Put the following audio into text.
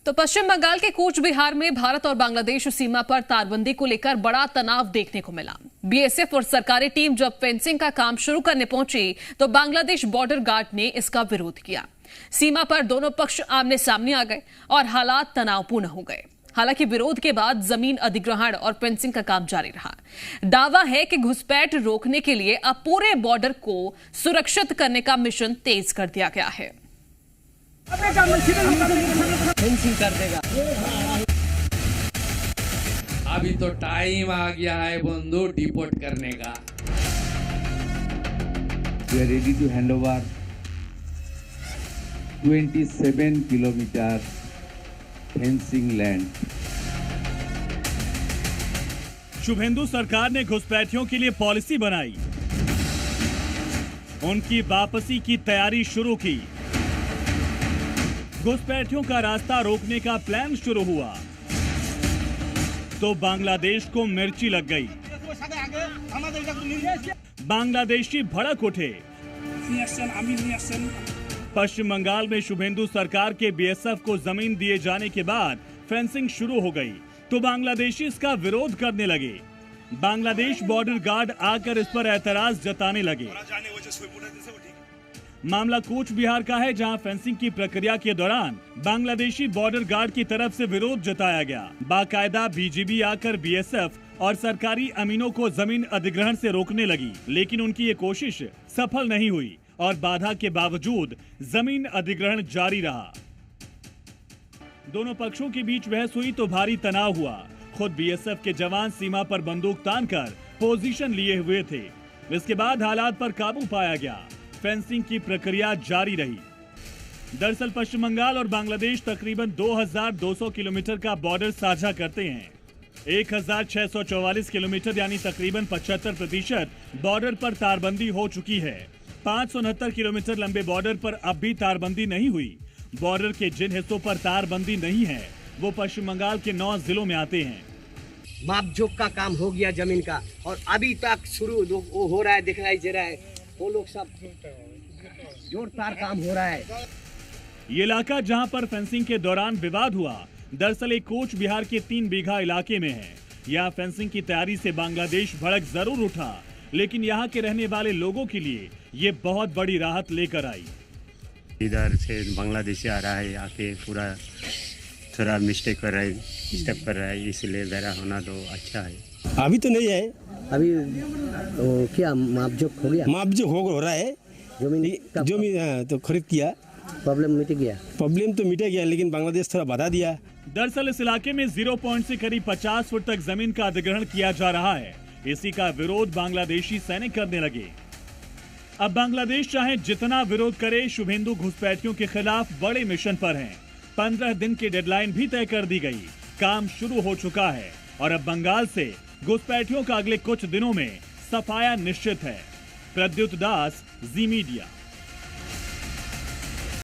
तो पश्चिम बंगाल के कूच बिहार में भारत और बांग्लादेश सीमा पर तारबंदी को लेकर बड़ा तनाव देखने को मिला। बीएसएफ और सरकारी टीम जब फेंसिंग का काम शुरू करने पहुंची तो बांग्लादेश बॉर्डर गार्ड ने इसका विरोध किया। सीमा पर दोनों पक्ष आमने सामने आ गए और हालात तनावपूर्ण हो गए। हालांकि विरोध के बाद जमीन अधिग्रहण और फेंसिंग का काम जारी रहा। दावा है कि घुसपैठ रोकने के लिए अब पूरे बॉर्डर को सुरक्षित करने का मिशन तेज कर दिया गया है। फेंसिंग कर देगा। अभी तो टाइम आ गया है बंधु डिपोर्ट करने का। We are ready to hand over 27 kilometer fencing land. Suvendu सरकार ने घुसपैठियों के लिए पॉलिसी बनाई, उनकी वापसी की तैयारी शुरू की। घुसपैठियों का रास्ता रोकने का प्लान शुरू हुआ तो बांग्लादेश को मिर्ची लग गई। बांग्लादेशी भड़क उठे। पश्चिम बंगाल में शुभेंदु सरकार के बीएसएफ को जमीन दिए जाने के बाद फेंसिंग शुरू हो गई तो बांग्लादेशी इसका विरोध करने लगे। बांग्लादेश बॉर्डर गार्ड आकर इस पर एतराज जताने लगे। मामला कूच बिहार का है, जहां फेंसिंग की प्रक्रिया के दौरान बांग्लादेशी बॉर्डर गार्ड की तरफ से विरोध जताया गया। बाकायदा बीजीबी आकर बीएसएफ और सरकारी अमीनों को जमीन अधिग्रहण से रोकने लगी, लेकिन उनकी ये कोशिश सफल नहीं हुई और बाधा के बावजूद जमीन अधिग्रहण जारी रहा। दोनों पक्षों के बीच बहस हुई तो भारी तनाव हुआ। खुद बीएसएफ के जवान सीमा पर बंदूक तानकर पोजीशन लिए हुए थे। इसके बाद हालात पर काबू पाया गया। फेंसिंग की प्रक्रिया जारी रही। दरअसल पश्चिम बंगाल और बांग्लादेश तकरीबन 2200 किलोमीटर का बॉर्डर साझा करते हैं। 1644 किलोमीटर यानी तकरीबन 75% बॉर्डर पर तारबंदी हो चुकी है। 569 किलोमीटर लंबे बॉर्डर पर अब भी तारबंदी नहीं हुई। बॉर्डर के जिन हिस्सों पर तारबंदी नहीं है वो पश्चिम बंगाल के 9 जिलों में आते हैं। मापजोक का काम हो गया जमीन का और अभी तक शुरू हो रहा है, दिखाई दे रहा है। वो लोग सब जोरदार काम हो रहा है। ये इलाका जहां पर फेंसिंग के दौरान विवाद हुआ, दरअसल एक कूच बिहार के 3 बीघा इलाके में है। यहाँ फेंसिंग की तैयारी से बांग्लादेश भड़क जरूर उठा, लेकिन यहाँ के रहने वाले लोगों के लिए ये बहुत बड़ी राहत लेकर आई। इधर से बांग्लादेशी आ रहा है, आके पूरा थोड़ा मिस्टेक कर रहा है, इसलिए मेरा होना तो अच्छा है। अभी तो नहीं है। अभी तो क्या मापजोक हो गया? मापजोक हो रहा है। जमीन तो खरीद किया। प्रॉब्लम मिट गया? प्रॉब्लम तो मिट गया, लेकिन बांग्लादेश थोड़ा बाधा दिया। दरअसल इस इलाके में 0 पॉइंट से करीब 50 फुट तक जमीन का अधिग्रहण किया जा रहा है। इसी का विरोध बांग्लादेशी सैनिक करने लगे। अब बांग्लादेश चाहे जितना विरोध करे, शुभेंदु घुसपैठियों के खिलाफ बड़े मिशन पर हैं। 15 दिन की डेडलाइन भी तय कर दी गई। काम शुरू हो चुका है और अब बंगाल से घुसपैठियों का अगले कुछ दिनों में सफाया निश्चित है। प्रद्युत दास, जी मीडिया।